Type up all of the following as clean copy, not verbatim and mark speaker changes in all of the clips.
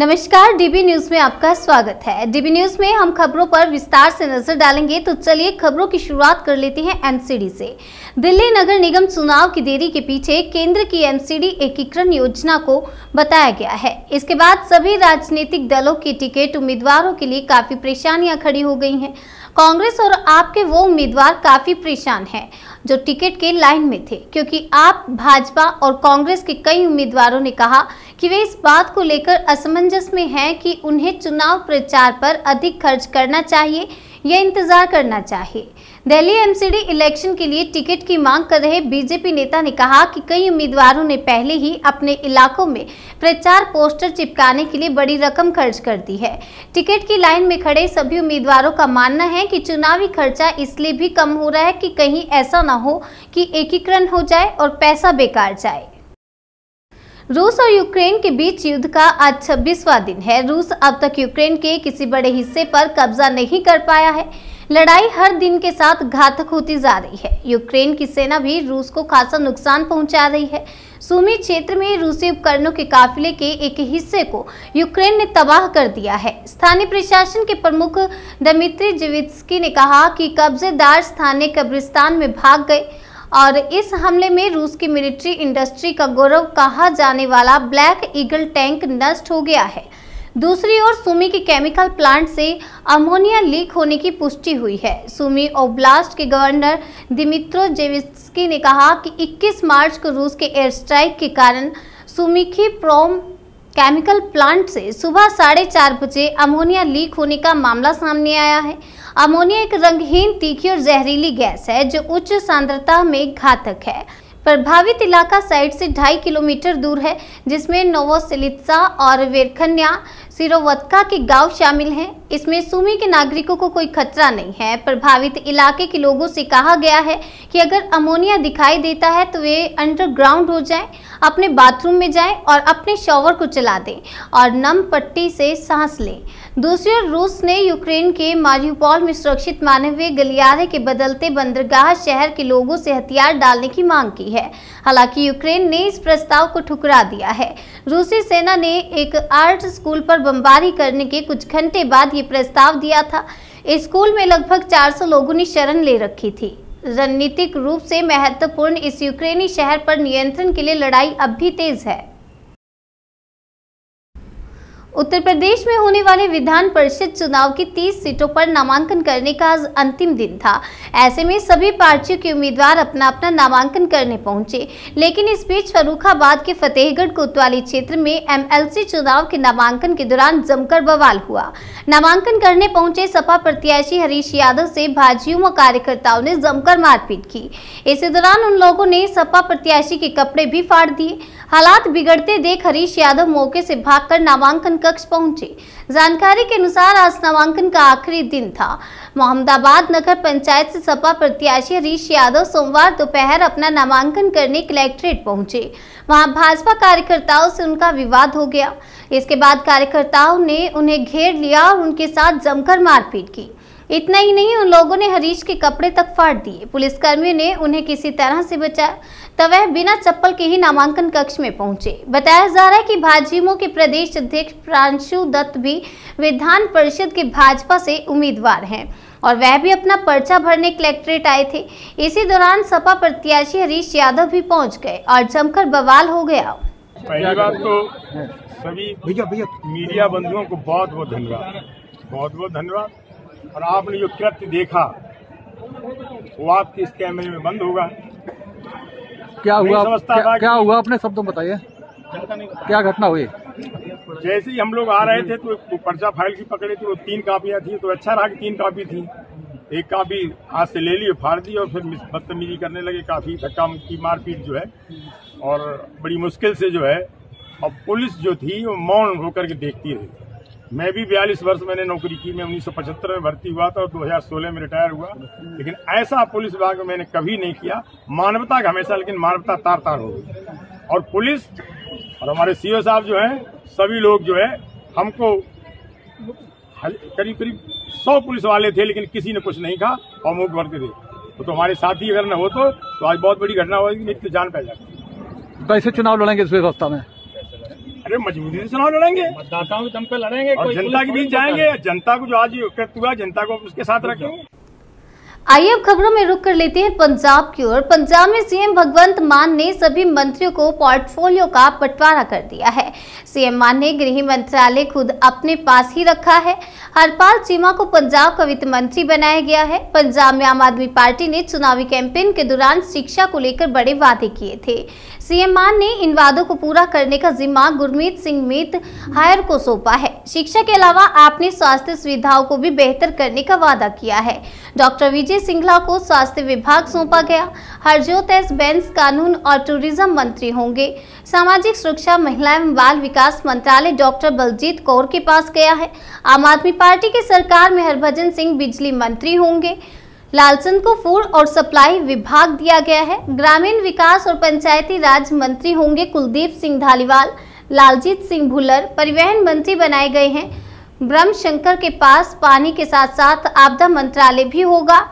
Speaker 1: नमस्कार, dB news में आपका स्वागत है। डीबी न्यूज में हम खबरों पर विस्तार से नजर डालेंगे, तो चलिए खबरों की शुरुआत कर लेते हैं एमसीडी से। दिल्ली नगर निगम चुनाव की देरी के पीछे केंद्र की एमसीडी एकीकरण योजना को बताया गया है। इसके बाद सभी राजनीतिक दलों के टिकट उम्मीदवारों के लिए काफी परेशानियां खड़ी हो गई हैं। कांग्रेस और आप के वो उम्मीदवार काफी परेशान हैं जो टिकट के लाइन में थे, क्योंकि आप, भाजपा और कांग्रेस के कई उम्मीदवारों ने कहा कि वे इस बात को लेकर असमंजस में हैं कि उन्हें चुनाव प्रचार पर अधिक खर्च करना चाहिए या इंतजार करना चाहिए। दिल्ली एमसीडी इलेक्शन के लिए टिकट की मांग कर रहे बीजेपी नेता ने कहा कि कई उम्मीदवारों ने पहले ही अपने इलाकों में प्रचार पोस्टर चिपकाने के लिए बड़ी रकम खर्च कर दी है। टिकट की लाइन में खड़े सभी उम्मीदवारों का मानना है कि चुनावी खर्चा इसलिए भी कम हो रहा है कि कहीं ऐसा न हो कि एकीकरण हो जाए और पैसा बेकार जाए। रूस और यूक्रेन के बीच युद्ध का आज 26वां दिन है। रूस अब तक यूक्रेन के किसी बड़े हिस्से पर कब्जा नहीं कर पाया है। लड़ाई हर दिन के साथ घातक होती जा रही है। यूक्रेन की सेना भी रूस को खासा नुकसान पहुंचा रही है। सूमी क्षेत्र में रूसी उपकरणों के काफिले के एक हिस्से को यूक्रेन ने तबाह कर दिया है। स्थानीय प्रशासन के प्रमुख दमित्री जिवित्स्की ने कहा कि कब्जेदार स्थानीय कब्रिस्तान में भाग गए और इस हमले में रूस की मिलिट्री इंडस्ट्री का गौरव कहा जाने वाला ब्लैक ईगल टैंक नष्ट हो गया है। दूसरी ओर सूमी के केमिकल प्लांट से अमोनिया लीक होने की पुष्टि हुई है। सूमी ओब्लास्ट के गवर्नर दिमित्रो जेवित्स्की ने कहा कि 21 मार्च को रूस के एयर स्ट्राइक के कारण सूमिकी प्रोम केमिकल प्लांट से सुबह 4:30 बजे अमोनिया लीक होने का मामला सामने आया है। अमोनिया एक रंगहीन, तीखी और जहरीली गैस है जो उच्च सांद्रता में घातक है। प्रभावित इलाका साइट से 2.5 किलोमीटर दूर है, जिसमें नोवोसिलित्सा और वेरखन्या सिरोवत्का के गांव शामिल हैं। इसमें सूमी के नागरिकों को कोई खतरा नहीं है। प्रभावित इलाके के लोगों से कहा गया है कि अगर अमोनिया दिखाई देता है तो वे अंडरग्राउंड हो जाएं, अपने बाथरूम में जाएं और अपने शॉवर को चला दें और नम पट्टी से सांस लें। दूसरी ओर रूस ने यूक्रेन के मारियुपोल में सुरक्षित मानवीय गलियारे के बदलते बंदरगाह शहर के लोगों से हथियार डालने की मांग की है। हालांकि यूक्रेन ने इस प्रस्ताव को ठुकरा दिया है। रूसी सेना ने एक आर्ट स्कूल पर बमबारी करने के कुछ घंटे बाद ये प्रस्ताव दिया था। इस स्कूल में लगभग 400 लोगों ने शरण ले रखी थी। रणनीतिक रूप से महत्वपूर्ण इस यूक्रेनी शहर पर नियंत्रण के लिए लड़ाई अब भी तेज है। उत्तर प्रदेश में होने वाले विधान परिषद चुनाव की 30 सीटों पर नामांकन करने का आज अंतिम दिन था। ऐसे में सभी पार्टियों के उम्मीदवार अपना अपना नामांकन करने पहुंचे, लेकिन इस बीच फर्रुखाबाद के फतेहगढ़ कोतवाली क्षेत्र में एमएलसी चुनाव के नामांकन के दौरान जमकर बवाल हुआ। नामांकन करने पहुंचे सपा प्रत्याशी हरीश यादव से भाजयुमो व कार्यकर्ताओं ने जमकर मारपीट की। इसी दौरान उन लोगों ने सपा प्रत्याशी के कपड़े भी फाड़ दिए। हालात बिगड़ते देख हरीश यादव मौके से भागकर नामांकन कक्ष पहुंचे। जानकारी के अनुसार आज नामांकन का आखिरी दिन था। मोहम्मदाबाद नगर पंचायत से सपा प्रत्याशी हरीश यादव सोमवार दोपहर अपना नामांकन करने कलेक्ट्रेट पहुंचे। वहां भाजपा कार्यकर्ताओं से उनका विवाद हो गया। इसके बाद कार्यकर्ताओं ने उन्हें घेर लिया और उनके साथ जमकर मारपीट की। इतना ही नहीं, उन लोगों ने हरीश के कपड़े तक फाड़ दिए। पुलिसकर्मियों ने उन्हें किसी तरह से बचाया, तब वह बिना चप्पल के ही नामांकन कक्ष में पहुंचे। बताया जा रहा है कि भाजयुमो के प्रदेश अध्यक्ष प्रांशु दत्त भी विधान परिषद के भाजपा से उम्मीदवार हैं और वह भी अपना पर्चा भरने कलेक्ट्रेट आए थे। इसी दौरान सपा प्रत्याशी हरीश यादव भी पहुंच गए और जमकर बवाल हो गया।
Speaker 2: पहली बात तो सभी मीडिया बंधुओं को बहुत बहुत धन्यवाद। और आपने जो कृत्य देखा वो आपके इस कैमरे में बंद होगा।
Speaker 3: क्या हुआ अपने शब्दों में बताइए, क्या घटना हुई?
Speaker 2: जैसे ही हम लोग आ रहे थे तो पर्चा फाइल की पकड़े थी, वो 3 कापियां थी, तो अच्छा रहा कि 3 कापी थी। एक कापी हाथ से ले ली, फाड़ दी और फिर बदतमीजी करने लगे। काफी धक्का मुक्की मारपीट जो है और बड़ी मुश्किल से जो है। और पुलिस जो थी वो मौन होकर के देखती रही। मैं भी 42 वर्ष मैंने नौकरी की। मैं 1975 में भर्ती हुआ था और 2016 में रिटायर हुआ, लेकिन ऐसा पुलिस विभाग में मैंने कभी नहीं किया। मानवता का हमेशा, लेकिन मानवता तार हो गई। और पुलिस और हमारे सीओ साहब जो हैं, सभी लोग जो है हमको करीब 100 पुलिस वाले थे, लेकिन किसी ने कुछ नहीं कहा और मुख भरते थे। तो हमारे साथी अगर न हो तो आज बहुत बड़ी घटना होगी, मेरी तो जान पै जाती।
Speaker 3: कैसे चुनाव लड़ेंगे इस व्यवस्था में?
Speaker 2: अरे मजबूती से चुनाव लड़ेंगे,
Speaker 4: मतदाताओं के दम पे लड़ेंगे
Speaker 2: और जनता के बीच जाएंगे। जनता को जो आज हुआ, जनता को उसके साथ रखेंगे।
Speaker 1: आइए अब खबरों में रुक कर लेते हैं पंजाब की ओर। पंजाब में सीएम भगवंत मान ने सभी मंत्रियों को पोर्टफोलियो का बंटवारा कर दिया है। सीएम मान ने गृह मंत्रालय खुद अपने पास ही रखा है। हरपाल चीमा को पंजाब का वित्त मंत्री बनाया गया है। पंजाब में आम आदमी पार्टी ने चुनावी कैंपेन के दौरान शिक्षा को लेकर बड़े वादे किए थे। सीएम मान ने इन वादों को पूरा करने का जिम्मा गुरमीत सिंह मीत हायर को सौंपा है। शिक्षा के अलावा आपने स्वास्थ्य सुविधाओं को भी बेहतर करने का वादा किया है। डॉक्टर विजय सिंघला को स्वास्थ्य विभाग सौंपा गया। हरजोत एस बेंस कानून और टूरिज्म मंत्री होंगे। सामाजिक सुरक्षा, महिला एवं बाल विकास मंत्रालय डॉक्टर बलजीत कौर के पास गया है। आम आदमी पार्टी की सरकार में हरभजन सिंह बिजली मंत्री होंगे। लालचंद को फूड और सप्लाई विभाग दिया गया है। ग्रामीण विकास और पंचायती राज मंत्री होंगे कुलदीप सिंह धालीवाल। लालजीत सिंह भुल्लर परिवहन मंत्री बनाए गए हैं। ब्रह्म शंकर के पास पानी के साथ साथ आपदा मंत्रालय भी होगा।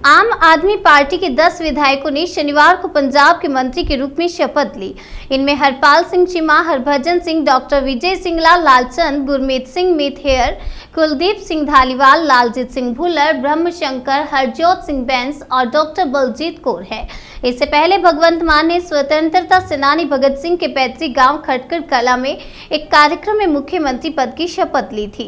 Speaker 1: आम आदमी पार्टी के 10 विधायकों ने शनिवार को पंजाब के मंत्री के रूप में शपथ ली। इनमें हरपाल सिंह चीमा, हरभजन सिंह, डॉक्टर विजय सिंगला, लालचंद, गुरमीत सिंह मीथेयर, कुलदीप सिंह धालीवाल, लालजीत सिंह भुल्लर, ब्रह्म शंकर, हरजोत सिंह बेंस और डॉक्टर बलजीत कौर है। इससे पहले भगवंत मान ने स्वतंत्रता सेनानी भगत सिंह के पैतृक गांव खटकर कला में एक कार्यक्रम में मुख्यमंत्री पद की शपथ ली थी।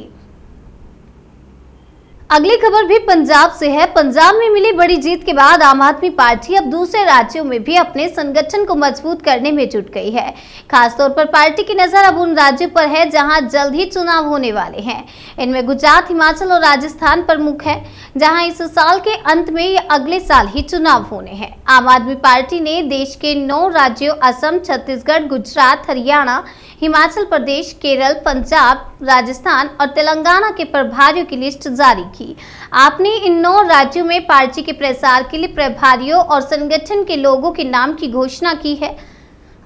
Speaker 1: अगली खबर भी पंजाब से है। पंजाब में मिली बड़ी जीत के बाद आम आदमी पार्टी अब दूसरे राज्यों में भी अपने संगठन को मजबूत करने में जुट गई है। खासतौर पर पार्टी की नजर अब उन राज्यों पर है जहां जल्द ही चुनाव होने वाले हैं। इनमें गुजरात, हिमाचल और राजस्थान प्रमुख है, जहां इस साल के अंत में या अगले साल ही चुनाव होने हैं। आम आदमी पार्टी ने देश के 9 राज्यों असम, छत्तीसगढ़, गुजरात, हरियाणा, हिमाचल प्रदेश, केरल, पंजाब, राजस्थान और तेलंगाना के प्रभारियों की लिस्ट जारी की। आपने इन 9 राज्यों में पार्टी के प्रसार के लिए प्रभारियों और संगठन के लोगों के नाम की घोषणा की है।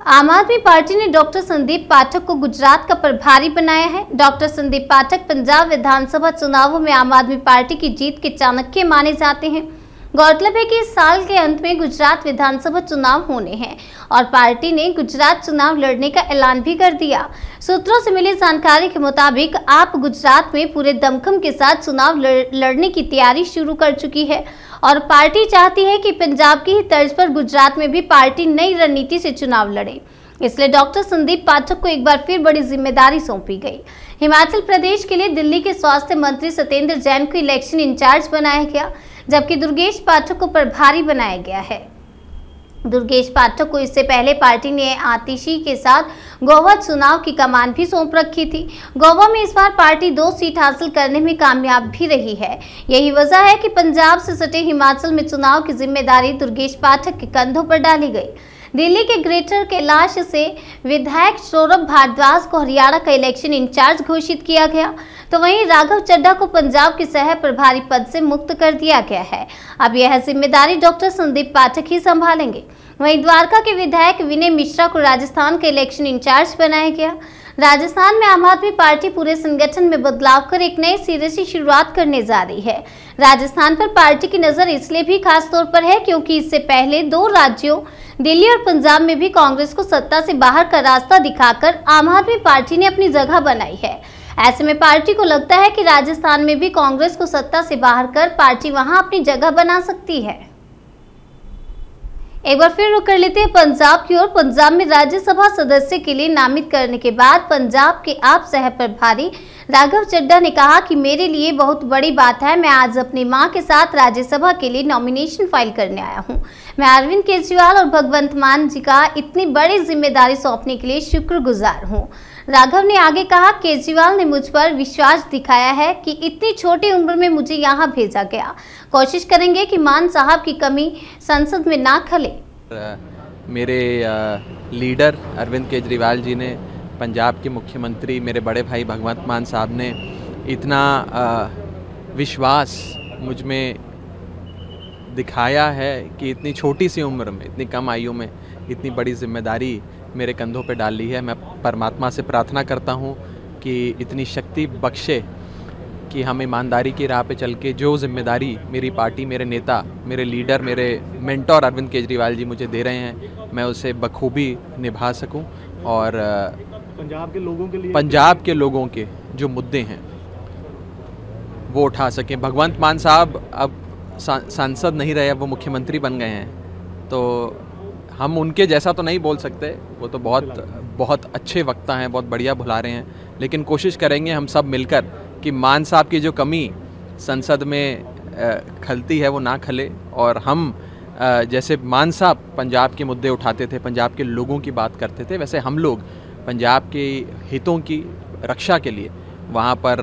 Speaker 1: आम आदमी पार्टी ने डॉक्टर संदीप पाठक को गुजरात का प्रभारी बनाया है। डॉक्टर संदीप पाठक पंजाब विधानसभा चुनावों में आम आदमी पार्टी की जीत के चाणक्य माने जाते हैं। गौरतलब है कि इस साल के अंत में गुजरात विधानसभा चुनाव होने हैं और पार्टी ने गुजरात चुनाव लड़ने का ऐलान भी कर दिया। सूत्रों से मिली जानकारी के मुताबिक आप गुजरात में पूरे दमखम के साथ चुनाव लड़ने की तैयारी शुरू कर चुकी है और पार्टी चाहती है कि पंजाब की ही तर्ज पर गुजरात में भी पार्टी नई रणनीति से चुनाव लड़े। इसलिए डॉक्टर संदीप पाठक को एक बार फिर बड़ी जिम्मेदारी सौंपी गई। हिमाचल प्रदेश के लिए दिल्ली के स्वास्थ्य मंत्री सत्येंद्र जैन को इलेक्शन इंचार्ज बनाया गया, जबकि दुर्गेश पाठक को प्रभारी बनाया गया है। दुर्गेश पाठक को इससे पहले पार्टी ने आतिशी के साथ गोवा चुनाव की कमान भी सौंप रखी थी। गोवा में इस बार पार्टी 2 सीट हासिल करने में कामयाब भी रही है। यही वजह है कि पंजाब से सटे हिमाचल में चुनाव की जिम्मेदारी दुर्गेश पाठक के कंधों पर डाली गई। दिल्ली के ग्रेटर कैलाश से विधायक सौरभ भारद्वाज को हरियाणा का इलेक्शन इंचार्ज घोषित किया गया, तो वहीं राघव चड्ढा को पंजाब के सह प्रभारी पद से मुक्त कर दिया गया है। अब यह जिम्मेदारी डॉक्टर संदीप पाठक ही संभालेंगे। वहीं द्वारका के विधायक विनय मिश्रा को राजस्थान का इलेक्शन इंचार्ज बनाया गया। राजस्थान में आम आदमी पार्टी पूरे संगठन में बदलाव कर एक नए सिरे से शुरुआत करने जा रही है। राजस्थान पर पार्टी की नजर इसलिए भी खास तौर पर है क्योंकि इससे पहले 2 राज्यों दिल्ली और पंजाब में भी कांग्रेस को सत्ता से बाहर का रास्ता दिखाकर आम आदमी पार्टी ने अपनी जगह बनाई है। ऐसे में पार्टी को लगता है कि राजस्थान में भी कांग्रेस को सत्ता से बाहर कर पार्टी वहां अपनी जगह बना सकती है। एक बार फिर रुक कर लेते हैं पंजाब की ओर। पंजाब में राज्यसभा सदस्य के लिए नामित करने के बाद पंजाब के आप सह प्रभारी राघव चड्ढा ने कहा कि मेरे लिए बहुत बड़ी बात है। मैं आज अपनी मां के साथ राज्यसभा के लिए नॉमिनेशन फाइल करने आया हूं। मैं अरविंद केजरीवाल और भगवंत मान जी का इतनी बड़ी जिम्मेदारी सौंपने के लिए शुक्रगुजार हूं। राघव ने आगे कहा, केजरीवाल ने मुझ पर विश्वास दिखाया है कि इतनी छोटी उम्र में मुझे यहां भेजा गया। कोशिश करेंगे कि मान साहब की कमी संसद में ना खले।
Speaker 5: मेरे लीडर अरविंद केजरीवाल जी ने, पंजाब के मुख्यमंत्री मेरे बड़े भाई भगवंत मान साहब ने इतना विश्वास मुझ में दिखाया है कि इतनी छोटी सी उम्र में, इतनी कम आयु में इतनी बड़ी जिम्मेदारी मेरे कंधों पे डाल ली है। मैं परमात्मा से प्रार्थना करता हूँ कि इतनी शक्ति बख्शे कि हम ईमानदारी की राह पे चल के जो जिम्मेदारी मेरी पार्टी, मेरे नेता, मेरे लीडर, मेरे मेंटोर अरविंद केजरीवाल जी मुझे दे रहे हैं, मैं उसे बखूबी निभा सकूं और
Speaker 3: पंजाब के लोगों के लिए,
Speaker 5: पंजाब के लोगों के जो मुद्दे हैं वो उठा सकें। भगवंत मान साहब अब सांसद नहीं रहे, अब वो मुख्यमंत्री बन गए हैं, तो हम उनके जैसा तो नहीं बोल सकते, वो तो बहुत अच्छे वक्ता हैं, बहुत बढ़िया बुलारे हैं, लेकिन कोशिश करेंगे हम सब मिलकर कि मान साहब की जो कमी संसद में खलती है वो ना खले, और हम जैसे मान साहब पंजाब के मुद्दे उठाते थे, पंजाब के लोगों की बात करते थे, वैसे हम लोग पंजाब के हितों की रक्षा के लिए वहाँ पर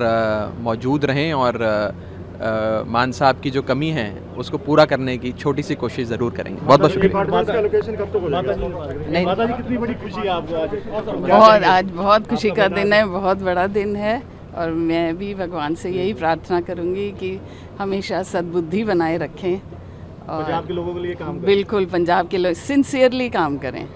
Speaker 5: मौजूद रहें और मान साहब की जो कमी है उसको पूरा करने की छोटी सी कोशिश ज़रूर करेंगे। बहुत बहुत शुक्रिया।
Speaker 3: माताजी कितनी बड़ी खुशी है आपको आज?
Speaker 4: आज बहुत खुशी का दिन है, बहुत बड़ा दिन है, और मैं भी भगवान से यही प्रार्थना करूंगी कि हमेशा सद्बुद्धि बनाए रखें और
Speaker 3: पंजाब के लोगों के लिए काम करें।
Speaker 4: बिल्कुल पंजाब के लोग सिंसियरली काम करें।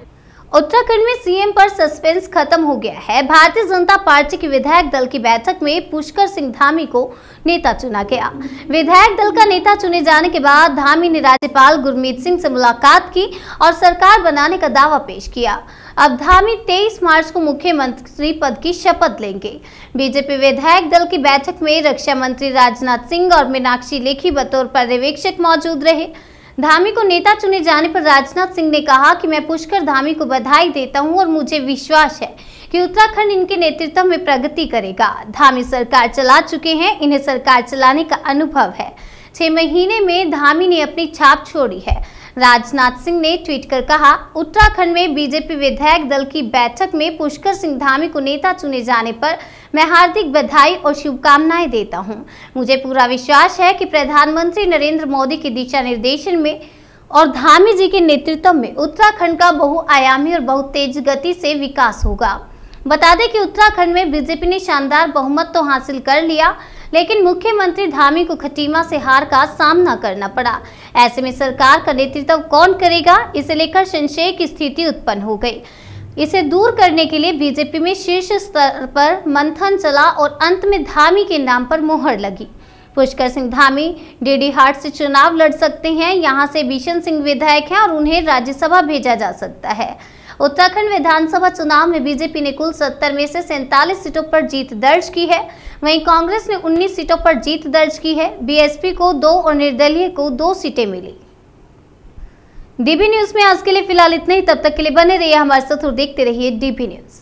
Speaker 1: उत्तराखंड में सीएम पर सस्पेंस खत्म हो गया है। भारतीय जनता पार्टी की विधायक दल की बैठक में पुष्कर सिंह धामी को नेता चुना गया। विधायक दल का नेता चुने जाने के बाद धामी ने राज्यपाल गुरमीत सिंह से मुलाकात की और सरकार बनाने का दावा पेश किया। अब धामी 23 मार्च को मुख्यमंत्री पद की शपथ लेंगे। बीजेपी विधायक दल की बैठक में रक्षा मंत्री राजनाथ सिंह और मीनाक्षी लेखी बतौर पर्यवेक्षक मौजूद रहे। धामी को नेता चुने जाने पर राजनाथ सिंह ने कहा कि मैं पुष्कर धामी को बधाई देता हूं और मुझे विश्वास है कि उत्तराखंड इनके नेतृत्व में प्रगति करेगा। धामी सरकार चला चुके हैं, इन्हें सरकार चलाने का अनुभव है। 6 महीने में धामी ने अपनी छाप छोड़ी है। राजनाथ सिंह ने ट्वीट कर कहा, उत्तराखंड में बीजेपी विधायक दल की बैठक में पुष्कर सिंह धामी को नेता चुने जाने पर मैं हार्दिक बधाई और शुभकामनाएं देता हूं। मुझे पूरा विश्वास है कि प्रधानमंत्री नरेंद्र मोदी के दिशा निर्देशन में और धामी जी के नेतृत्व में उत्तराखंड का बहुआयामी और बहुत तेज गति से विकास होगा। बता दें कि उत्तराखंड में बीजेपी ने शानदार बहुमत तो हासिल कर लिया, लेकिन मुख्यमंत्री धामी को खटीमा से हार का सामना करना पड़ा। ऐसे में सरकार का नेतृत्व कौन करेगा, इसे लेकर संशय की स्थिति उत्पन्न हो गई। इसे दूर करने के लिए बीजेपी में शीर्ष स्तर पर मंथन चला और अंत में धामी के नाम पर मोहर लगी। पुष्कर सिंह धामी डीडीहाट से चुनाव लड़ सकते हैं। यहां से बिशन सिंह विधायक हैं और उन्हें राज्यसभा भेजा जा सकता है। उत्तराखंड विधानसभा चुनाव में बीजेपी ने कुल 70 में से 47 सीटों पर जीत दर्ज की है। वहीं कांग्रेस ने 19 सीटों पर जीत दर्ज की है। बीएसपी को 2 और निर्दलीय को 2 सीटें मिली। डीबी न्यूज में आज के लिए फिलहाल इतना ही। तब तक के लिए बने रहिए हमारे साथ और देखते रहिए डीबी न्यूज।